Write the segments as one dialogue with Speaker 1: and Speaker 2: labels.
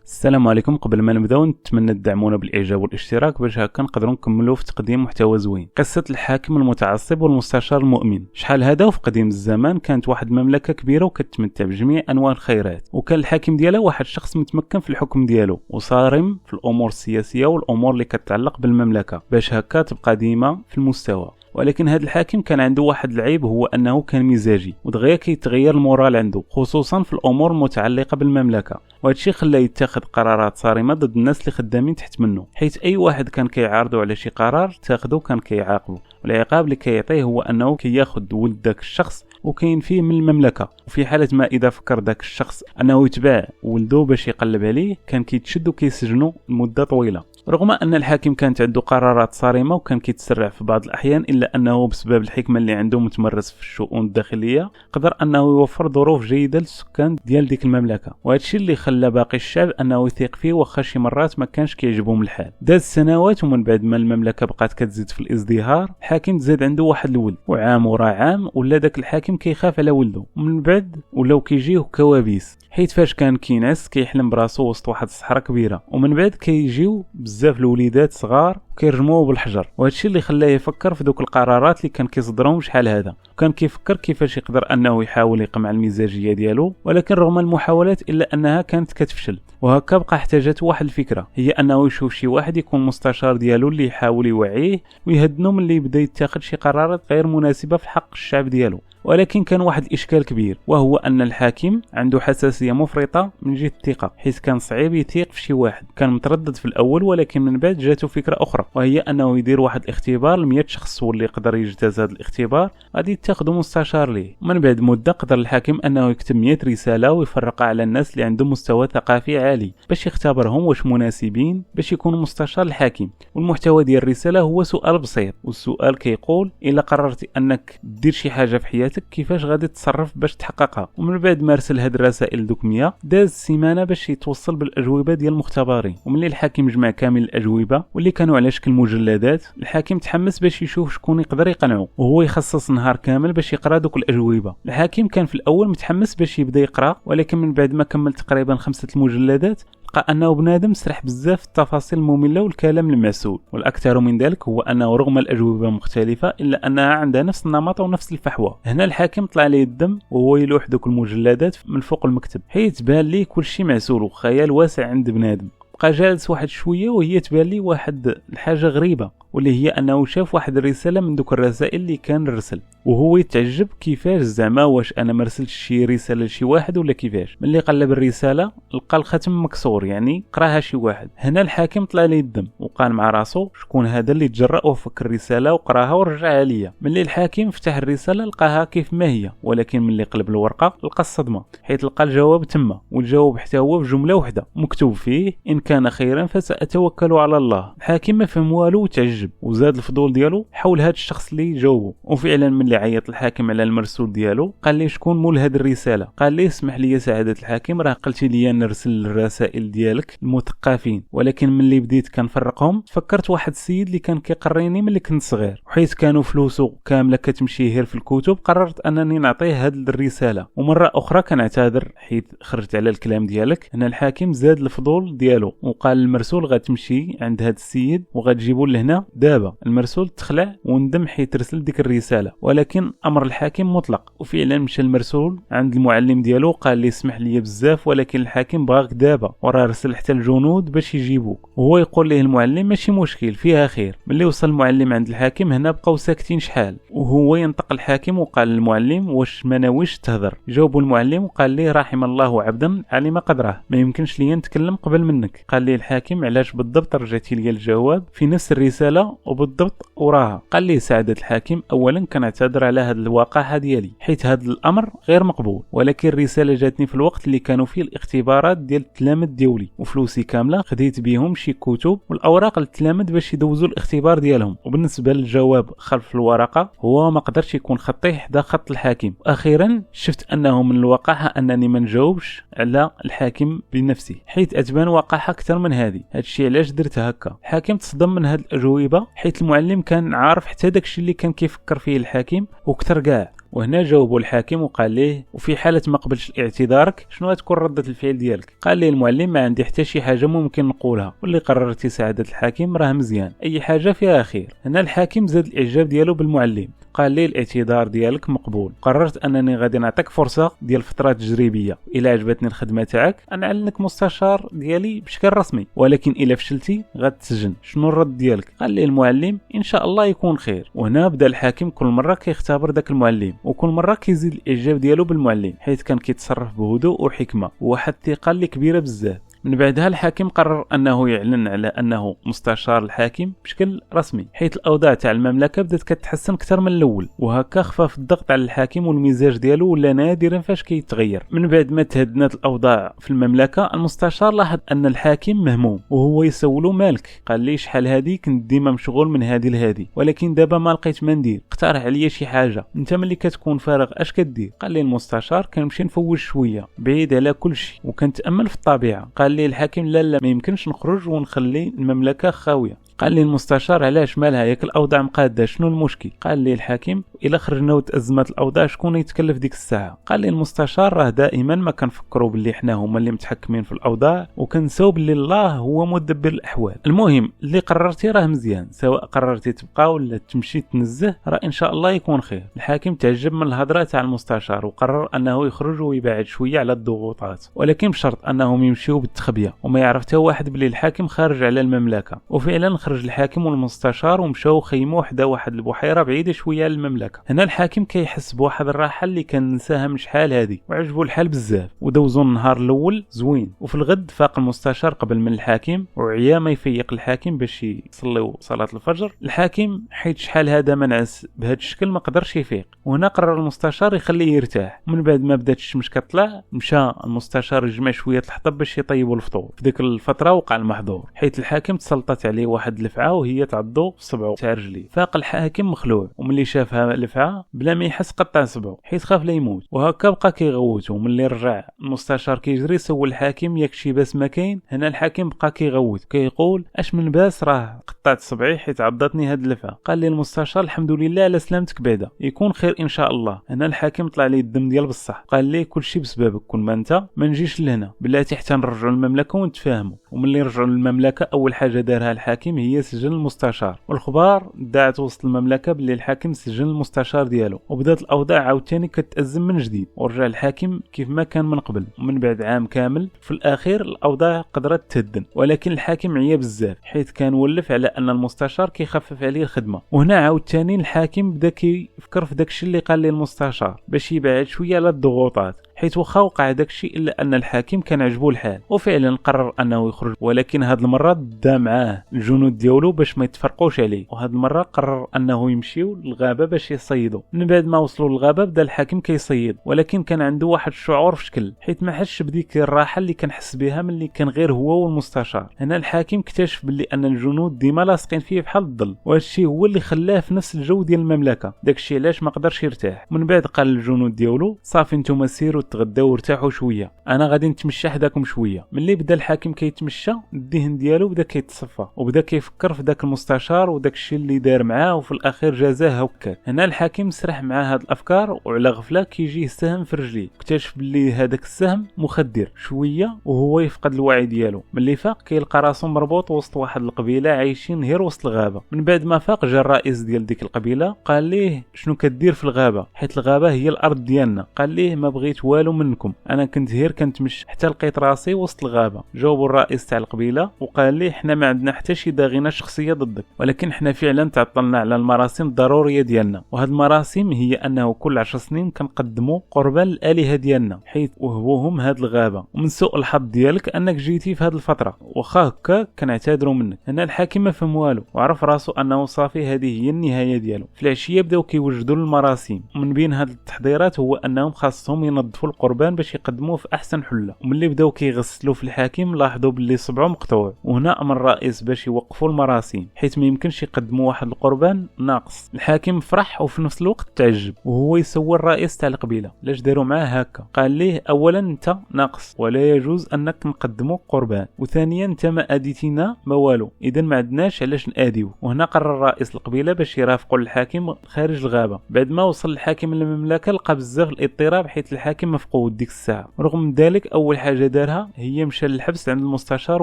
Speaker 1: السلام عليكم. قبل ما نبداو نتمنى تدعمونا بالاعجاب والاشتراك باش هكا نقدروا نكملوا في تقديم محتوى زوين. قصه الحاكم المتعصب والمستشار المؤمن. شحال هذا وفي قديم الزمان كانت واحد المملكه كبيره وكتمتع بجميع انواع الخيرات، وكان الحاكم ديالها واحد الشخص متمكن في الحكم ديالو وصارم في الامور السياسيه والامور اللي كتتعلق بالمملكه باش هكا تبقى ديما في المستوى. ولكن هذا الحاكم كان عنده واحد العيب، هو انه كان مزاجي ودغيا كيتغير المورال عنده خصوصا في الامور المتعلقه بالمملكه، وهذا الشيء خلاه يتخذ قرارات صارمه ضد الناس اللي خدامين تحت منه، حيث اي واحد كان كيعارضوا على شي قرار تاخذه كان كيعاقبه، والعقاب اللي كيعطيه هو انه كياخذ ولد داك الشخص وكينفيه من المملكه، وفي حاله ما اذا فكر داك الشخص انه يتبع ولده باش يقلب عليه كان كيتشد وكيسجنوا لمده طويله. رغم ان الحاكم كانت عنده قرارات صارمه وكان كيتسرع في بعض الاحيان، الا انه بسبب الحكمه اللي عنده متمرس في الشؤون الداخليه قدر انه يوفر ظروف جيده للسكان ديال ديك المملكه، وهذا الشيء اللي خلى باقي الشعب انه يثيق فيه واخا شي مرات ما كانش كيعجبهم الحال. داز السنوات ومن بعد ما المملكه بقات كتزيد في الازدهار، الحاكم زاد عنده واحد الولد، وعام ورا عام ولا داك الحاكم كيخاف على ولده، ومن بعد ولاو كيجيوه كوابيس، حيت فاش كان كينعس كيحلم براسو وسط واحد الصحراء كبيره، ومن بعد كيجيو بزاف الوليدات صغار وكيرجموه بالحجر، وهذا الشيء اللي خلاه يفكر في دوك القرارات اللي كان كيصدرهم شحال هذا، وكان كيفكر كيفاش يقدر انه يحاول يقمع المزاجيه ديالو، ولكن رغم المحاولات الا انها كانت كتفشل. وهكا بقى احتاجت واحد الفكره، هي انه يشوف شي واحد يكون مستشار ديالو اللي يحاول يوعيه ويهدنو من اللي يبدا يتخذ شي قرارات غير مناسبه في حق الشعب ديالو. ولكن كان واحد الاشكال كبير، وهو ان الحاكم عنده حساسيه مفرطه من جهه الثقه، حيث كان صعيب يثيق في شي واحد. كان متردد في الاول، ولكن من بعد جاته فكره اخرى، وهي انه يدير واحد الاختبار ل100 شخص، واللي يقدر يجتاز هذا الاختبار غادي يتخذوا مستشار ليه. ومن بعد مده قدر الحاكم انه يكتب 100 رساله ويفرقها على الناس اللي عندهم مستوى ثقافي عالي باش يختبرهم واش مناسبين باش يكونوا مستشار الحاكم. والمحتوى ديال الرساله هو سؤال بسيط، والسؤال كيقول الا قررتي انك دير شي حاجه في حياتك كيفاش غادي تتصرف باش تحققها. ومن بعد ما ارسل هاد الرسائل دوك 100 داز سيمانه باش يتوصل بالاجوبه ديال المختبرين، وملي الحاكم جمع كامل الاجوبه واللي كانوا على شكل مجلدات، الحاكم تحمس باش يشوف شكون يقدر يقنعه، وهو يخصص نهار كامل باش يقرا دوك الاجوبه. الحاكم كان في الاول متحمس باش يبدا يقرا، ولكن من بعد ما كمل تقريبا 5 المجلدات لقى انه بنادم سرح بزاف في التفاصيل الممله والكلام المعسول، والاكثر من ذلك هو انه رغم الاجوبه مختلفه الا انها عندها نفس النمط ونفس الفحوى. هنا الحاكم طلع ليه الدم وهو يلوح دوك المجلدات من فوق المكتب، حيت بان ليه كلشي معسول وخيال واسع عند بنادم. بقى جالس واحد شويه وهي تبان ليه واحد الحاجه غريبه، واللي هي انه شاف واحد الرساله من دوك الرسائل اللي كان رسل، وهو يتعجب كيفاش زعما واش انا مرسلتش شي رساله لشي واحد ولا كيفاش. ملي قلب الرساله لقى الختم مكسور، يعني قراها شي واحد. هنا الحاكم طلع ليه الدم وقال مع راسو شكون هذا اللي تجرأ وفك الرساله وقراها ورجعها ليا. ملي الحاكم فتح الرساله لقاها كيف ما هي، ولكن ملي قلب الورقه لقى الصدمه، حيت لقى الجواب تما، والجواب حتى هو في جمله واحده مكتوب فيه ان كان خيرا فسأتوكل على الله. الحاكم ما فهم والو وتعجب، وزاد الفضول ديالو حول هذا الشخص اللي جاوبه. وفعلا ملي عيط الحاكم على المرسول ديالو قال لي شكون مول هذه الرساله، قال لي اسمح لي سعاده الحاكم، راه قلتي لي نرسل الرسائل ديالك المثقفين، ولكن ملي بديت كنفرقهم فكرت واحد السيد اللي كان كيقريني ملي كنت صغير، وحيت كانوا فلوسو كامله كتمشي هير في الكتب قررت انني نعطيه هذه الرساله. ومره اخرى كنعتذر حيت خرجت على الكلام ديالك. هنا الحاكم زاد الفضول ديالو وقال المرسول غتمشي عند هذا السيد وغتجيبو لهنا دابا. المرسول تخلع وندم حيت رسل ديك الرساله، ولكن امر الحاكم مطلق. وفعلا مشى المرسول عند المعلم ديالو قال لي اسمح لي بزاف، ولكن الحاكم بغاك دابا، وراه رسل حتى الجنود باش يجيبوك. وهو يقول ليه المعلم ماشي مشكل فيها خير. ملي وصل المعلم عند الحاكم هنا بقاو ساكتين شحال، وهو ينطق الحاكم وقال للمعلم واش ما ناويش تهضر. جاوبوا المعلم وقال ليه رحم الله عبدا علم قدره، ما يمكنش لي نتكلم قبل منك. قال لي الحاكم علاش بالضبط رجعتي لي الجواب في نفس الرساله وبالضبط وراها؟ قال لي سعاده الحاكم اولا كنعتذر على هذه الوقاحه ديالي، حيت هذا الامر غير مقبول، ولكن الرساله جاتني في الوقت اللي كانوا فيه الاختبارات ديال التلامذ ديولي، وفلوسي كامله خديت بهم شي كتب والاوراق للتلامذ باش يدوزوا الاختبار ديالهم. وبالنسبه للجواب خلف الورقه هو ما قدرش يكون خطيه حدا خط الحاكم. واخيرا شفت انه من الوقاحه انني ما نجاوبش على الحاكم بنفسي، حيت اتبان وقاحه اكثر من هذه. هادشي علاش درت هكا. الحاكم تصدم من هاد الاجوبه، حيت المعلم كان عارف حتى داكشي اللي كان كيفكر فيه الحاكم وكثر كاع. وهنا جاوبوا الحاكم وقال ليه وفي حاله ما قبلش اعتذارك شنو تكون رده الفعل ديالك؟ قال ليه المعلم ما عندي حتى شي حاجه ممكن نقولها، واللي قررتي سعاده الحاكم راه مزيان، اي حاجه فيها خير. هنا الحاكم زاد الاعجاب ديالو بالمعلم، قال لي الاعتذار ديالك مقبول، قررت انني غادي نعطيك فرصه ديال فتره تجريبيه، الى عجبتني الخدمه تاعك نعلنك مستشار ديالي بشكل رسمي، ولكن الى فشلتي غتسجن. شنو الرد ديالك؟ قال لي المعلم ان شاء الله يكون خير. وهنا بدا الحاكم كل مره كيختبر داك المعلم، وكل مره كيزيد الاعجاب ديالو بالمعلم، حيث كان كيتصرف بهدوء وحكمه وواحد الثقه اللي كبيره بزاف. من بعدها الحاكم قرر انه يعلن على انه مستشار الحاكم بشكل رسمي، حيث الاوضاع تاع المملكه بدات كتحسن اكثر من الاول، وهكا خفف الضغط على الحاكم والمزاج ديالو ولا نادرا فاش كيتغير. من بعد ما تهدنت الاوضاع في المملكه المستشار لاحظ ان الحاكم مهموم، وهو يسولو مالك؟ قال لي شحال هادي كنت ديما مشغول من هادي لهادي، ولكن دابا ما لقيت ما ندير، اقترح عليا شي حاجه. انت ملي كتكون فارغ اش كدير؟ قال لي المستشار كنمشي نفوج شويه بعيد على كل شيء وكنتامل في الطبيعه. قال لي الحاكم لا ما يمكنش نخرج ونخلي المملكه خاويه. قال لي المستشار علاش مالها ياك الاوضاع مقاده شنو المشكل؟ قال لي الحاكم الا خرجنا وتازمت الاوضاع شكون يتكلف ديك الساعه؟ قال لي المستشار راه دائما ما كنفكروا باللي حنا هما اللي متحكمين في الاوضاع وكنساو باللي الله هو مدبر الاحوال. المهم اللي قررتي راه مزيان، سواء قررتي تبقى ولا تمشي تنزه راه ان شاء الله يكون خير. الحاكم تعجب من الهضره تاع المستشار وقرر انه يخرج ويبعد شويه على الضغوطات، ولكن بشرط انهم يمشيو بالتخبيه وما يعرف حتى واحد باللي الحاكم خارج على المملكه. وفعلا خرج الحاكم والمستشار ومشاو خيموا حدا واحد البحيره بعيده شويه على المملكه. هنا الحاكم كيحس بواحد الراحه اللي كان نساها من شحال هادي، وعجبو الحال بزاف، ودوزو النهار الاول زوين. وفي الغد فاق المستشار قبل من الحاكم وعيا ما يفيق الحاكم باش يصليو صلاه الفجر. الحاكم حيت شحال هذا منعس بهذا الشكل ما قدرش يفيق، وهنا قرر المستشار يخليه يرتاح. من بعد ما بدات الشمس كطلع مشى المستشار يجمع شويه الحطب باش يطيبوا الفطور. في ديك الفتره وقع المحظور، حيت الحاكم تسلطت عليه واحد الفعه وهي تعضو في صبعو تاع رجليه. فاق الحاكم مخلوع، وملي شافها الفعه بلا ما يحس قطع صبعو حيت خاف لا يموت، وهكا بقى كيغوت. وملي رجع المستشار كيجري سول الحاكم ياك شي باس ما كاين. هنا الحاكم بقى كيغوت كيقول اش من باس؟ راه قطعت صبعي حيت عضتني هاد الفعه. قال لي المستشار الحمد لله على سلامتك بعدا، يكون خير ان شاء الله. هنا الحاكم طلع ليه الدم ديال بصح، قال لي كلشي بسببك، كون ما انت ما نجيش لهنا، بلاتي حتى نرجعوا للمملكه ونتفاهموا. وملي رجعوا للمملكه اول حاجه دارها الحاكم هي سجن المستشار، والخبار دعت وسط المملكه باللي الحاكم سجن المستشار ديالو. وبدات الاوضاع عاوتاني كتأزم من جديد، ورجع الحاكم كيف ما كان من قبل. ومن بعد عام كامل في الاخير الاوضاع قدرت تهدن، ولكن الحاكم عيا بزاف حيت كان ولف على ان المستشار كيخفف عليه الخدمه. وهنا عاوتاني الحاكم بدا كيفكر في داكشي اللي قال ليه المستشار باش يبعد شويه على الضغوطات، حيت واخا وقع داكشي الا ان الحاكم كان عجبو الحال وفعلا قرر انه يخرج. ولكن هاد المره دا معاه الجنود ديالو باش ما يتفرقوش عليه، وهاد المره قرر انه يمشيو للغابه باش يصيدوا. من بعد ما وصلوا للغابه بدا الحاكم كيصيد، ولكن كان عنده واحد الشعور في شكل، حيت ما حسش بديك الراحه اللي كان حس بها ملي كان غير هو والمستشار. هنا الحاكم اكتشف باللي ان الجنود ديما لاصقين فيه بحال الظل، وهادشي هو اللي خلاه في نفس الجو ديال المملكه، داكشي علاش ما قدرش يرتاح. من بعد قال للجنود ديالو صافي نتوما سيروا تغداو وارتاحوا شويه، انا غادي نتمشى حداكم شويه. ملي بدا الحاكم كيتمشى الذهن ديالو بدا كيتصفى، وبدا كيفكر في داك المستشار وداك الشيء اللي دار معاه، وفي الاخير جازاه هكاك. هنا الحاكم سرح مع هاد الافكار، وعلى غفله كيجيه سهم في رجليه، اكتشف باللي هذاك السهم مخدر شويه وهو يفقد الوعي ديالو. ملي فاق كيلقى راسو مربوط وسط واحد القبيله عايشين غير وسط الغابه. من بعد ما فاق جا الرئيس ديال ديك القبيله قال ليه شنو كدير في الغابه، حيت الغابه هي الارض ديالنا. قال ليه ما بغيت والو منكم، انا كنت غير كنتمشى حتى لقيت راسي وسط الغابه. جاوبوا الرئيس تاع القبيله وقال ليه حنا ما عندنا حتى شي داغينه شخصيه ضدك، ولكن حنا فعلا تعطلنا على المراسم الضروريه ديالنا، وهاد المراسم هي انه كل 10 سنين كنقدموا قربان الالهه ديالنا حيث وهبوهم هاد الغابه. ومن سوء الحظ ديالك انك جيتي في هاد الفتره، واخا هكا كنعتذروا منك. هنا الحاكم ما فهم والو وعرف راسو انه صافي هذه هي النهايه ديالو. في العشيه بداو كيوجدوا المراسم، ومن بين هاد التحضيرات هو انهم خاصهم ينظفوا يغوتوا القربان باش يقدموه في احسن حله، وملي بداو كيغسلوا في الحاكم لاحظوا باللي صبعه مقطوع، وهنا امر الرئيس باش يوقفوا المراسم حيت ما يمكنش يقدموا واحد القربان ناقص. الحاكم فرح وفي نفس الوقت تعجب، وهو يسول الرئيس تاع القبيله علاش داروا معاه هكا. قال ليه اولا انت ناقص ولا يجوز انك نقدموا قربان، وثانيا انت ما اديتينا ما والو، اذا ما عندناش علاش ناديو. وهنا قرر رئيس القبيله باش يرافقوا الحاكم خارج الغابه. بعد ما وصل الحاكم للمملكه لقى بزاف الاضطراب حيت الحاكم مفقود ديك الساعه. رغم ذلك اول حاجه دارها هي مشى للحبس عند المستشار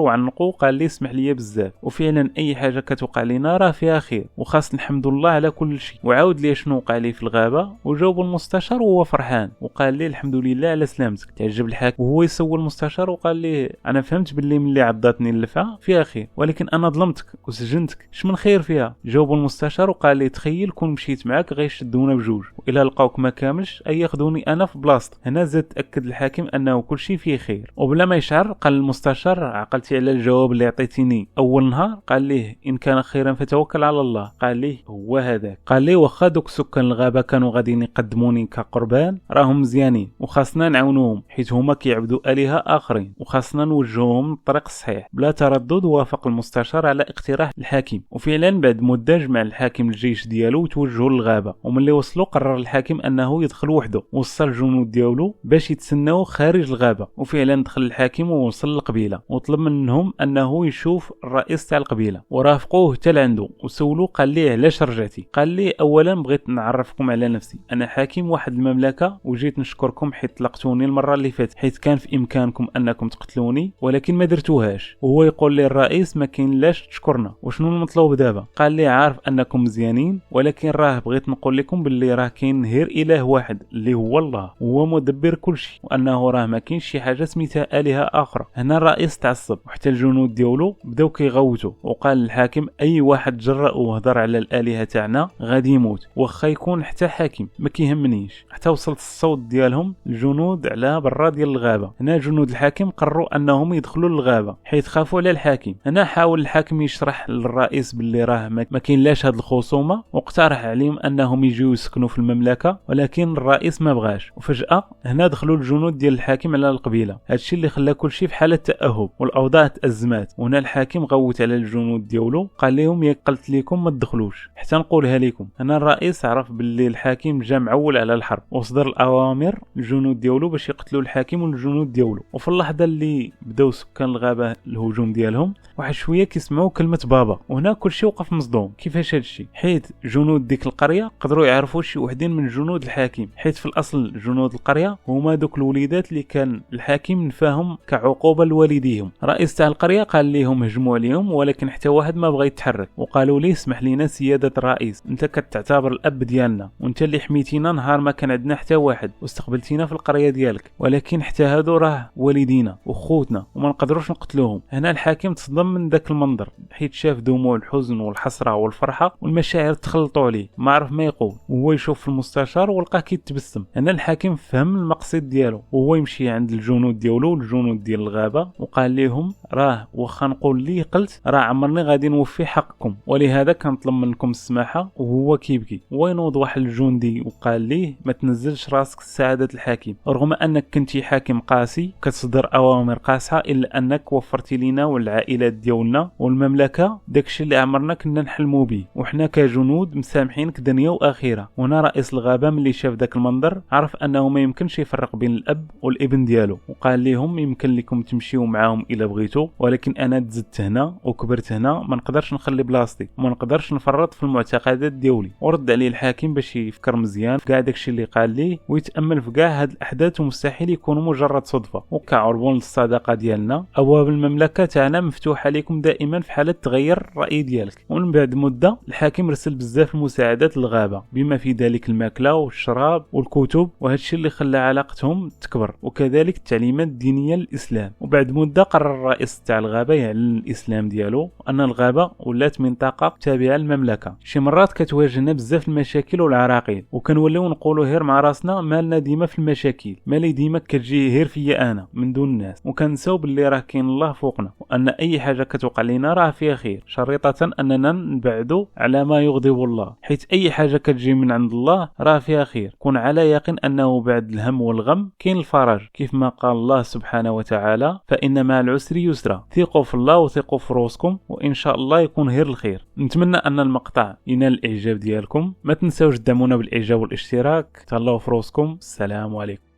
Speaker 1: وعنقو، قال لي اسمح لي بزاف، وفعلا اي حاجه كتوقع لينا راه فيها خير وخاص نحمد الله على كل شيء. وعاود لي شنو وقع لي في الغابه، وجاوب المستشار وهو فرحان وقال لي الحمد لله على سلامتك. تعجب الحاكم وهو يسول المستشار وقال لي انا فهمت باللي ملي عضاتني اللفعه فيها خير، ولكن انا ظلمتك وسجنتك، اش من خير فيها؟ جاوب المستشار وقال لي تخيل كون مشيت معاك غيشدونا بجوج، والى لقاوك ما كاملش اي ياخذوني انا في بلاصتك. هنا زاد تاكد الحاكم انه كل شيء فيه خير، وبلا ما يشعر قال المستشار عقلتي على الجواب اللي عطيتيني اول نهار؟ قال ليه ان كان خيرا فتوكل على الله. قال ليه هو هذاك. قال ليه واخا دوك سكان الغابه كانوا غاديين يقدموني كقربان راهم مزيانين وخاصنا نعاونوهم حيت هما كيعبدوا الهه اخرين، وخاصنا نوجهوهم للطريق الصحيح. بلا تردد وافق المستشار على اقتراح الحاكم، وفعلا بعد مده جمع الحاكم الجيش ديالو وتوجهوا للغابه. وملي وصلوا قرر الحاكم انه يدخل وحده، وصل الجنود ديالو باش يتسناو خارج الغابه. وفعلا دخل الحاكم ووصل للقبيله وطلب منهم انه يشوف الرئيس تاع القبيله، ورافقوه حتى لعنده وسولوه قال ليه علاش رجعتي؟ قال ليه اولا بغيت نعرفكم على نفسي، انا حاكم واحد المملكه وجيت نشكركم حيت طلقتوني المره اللي فاتت، حيت كان في امكانكم انكم تقتلوني ولكن ما درتوهاش. وهو يقول لي الرئيس ما كاين لاش تشكرنا، وشنو المطلوب دابا؟ قال لي عارف انكم مزيانين ولكن راه بغيت نقول لكم باللي راه كاين غير اله واحد اللي هو الله، هو مدبر كل شيء، وانه راه ما كاينش شي حاجه سميتها الهه اخرى. هنا الرئيس تعصب وحتى الجنود ديالو بداو كيغوتوا، وقال للحاكم اي واحد جرأ وهضر على الالهه تاعنا غادي يموت، واخا يكون حتى حاكم ما كيهمنيش. حتى وصلت الصوت ديالهم الجنود على برا ديال الغابه. هنا جنود الحاكم قرروا انهم يدخلوا للغابه حيت خافوا على الحاكم. هنا حاول الحاكم يشرح للرئيس باللي راه ما كاين لاش هاد الخصومه، واقترح عليهم انهم يجيو يسكنوا في المملكه، ولكن الرئيس ما بغاش. وفجاه هنا دخلوا الجنود ديال الحاكم على القبيله، هادشي اللي خلى كل شيء في حاله تاهب والاوضاع تازمات. وهنا الحاكم غوت على الجنود ديالو قال لهم يا قلت لكم ما تدخلوش حتى نقولها لكم. هنا الرئيس عرف باللي الحاكم جا معول على الحرب وصدر الاوامر للجنود ديالو باش يقتلوا الحاكم والجنود ديالو. وفي اللحظه اللي بداو سكان الغابه الهجوم ديالهم واحد شويه كيسمعوا كلمه بابا، وهنا كلشي وقف مصدوم. كيفاش هادشي؟ حيت جنود ديك القريه قدروا يعرفوا شي وحدين من جنود الحاكم، حيت في الاصل جنود القريه هما دوك الوليدات اللي كان الحاكم نفاهم كعقوبه لوالديهم. رئيس تاع القريه قال لهم هجموا عليهم، ولكن حتى واحد ما بغى يتحرك، وقالوا ليه اسمح لينا سياده الرئيس، انت كتعتبر الاب ديالنا وانت اللي حميتينا نهار ما كان عندنا حتى واحد واستقبلتينا في القريه ديالك، ولكن حتى هادو راه والدينا وخوتنا وما نقدروش نقتلوهم. هنا الحاكم تصدم من ذاك المنظر حيت شاف دموع الحزن والحسره والفرحه والمشاعر تخلطوا عليه، ما عرف ما يقول. وهو يشوف في المستشار ولقاه كيتبسم. هنا الحاكم فهم المقصد ديالو، وهو يمشي عند الجنود ديالو والجنود ديال الغابه وقال لهم راه واخا نقول لي قلت راه عمرني غادي نوفي حقكم، ولهذا كنطلب منكم السماحه. وهو كيبكي وينوض واحد الجندي وقال ليه ما تنزلش راسك سعاده الحاكم، رغم انك كنتي حاكم قاسي كتصدر اوامر قاصحه الا انك وفرتي لينا والعائلات ديالنا والمملكه داكشي اللي عمرنا كنا نحلموا به، وحنا كجنود مسامحينك دنيا واخره. هنا رئيس الغابه ملي شاف ذاك المنظر عرف انه ما يمكنش يفرق بين الاب والابن ديالو، وقال لهم يمكن لكم تمشيو معاهم الا بغيتوا، ولكن انا تزدت هنا وكبرت هنا ما نقدرش نخلي بلاصتي وما نقدرش نفرط في المعتقدات ديالي. ورد عليه الحاكم باش يفكر مزيان في كاع داكشي اللي قال ليه ويتامل في كاع هاد الاحداث ومستحيل يكونوا مجرد صدفه. وكعربون للصداقه ديالنا ابواب المملكه تاعنا مفتوحه لكم دائما في حاله تغير الراي ديالك. ومن بعد مده الحاكم رسل بزاف المساعدات للغابه بما في ذلك الماكله والشراب والكتب، وهادشي اللي خلى علاقتهم تكبر، وكذلك التعليمات الدينيه للاسلام. وبعد مده قرر الرئيس تاع الغابه يعلن الاسلام ديالو، ان الغابه ولات منطقه تابعه للمملكه. شي مرات كتواجهنا بزاف المشاكل والعراقيل وكنوليو نقولوا غير مع راسنا مالنا ديما في المشاكل، مالي ديما كتجي غير فيا انا من دون الناس، وكنساو باللي راه كاين الله فوقنا، وان اي حاجه كتوقع لينا راه فيها خير، شريطه اننا نبعدوا على ما يغضب الله، حيت اي حاجه كتجي من عند الله راه فيها خير. كون على يقين انه بعد الهم الهم والغم كاين الفرج، كيف ما قال الله سبحانه وتعالى فإن مع العسر يسرا. ثقوا في الله وثقوا في روسكم وإن شاء الله يكون غير الخير. نتمنى أن المقطع ينال الإعجاب ديالكم، ما تنساوش تدعمونا بالإعجاب والاشتراك. تهلاو في روسكم، السلام عليكم.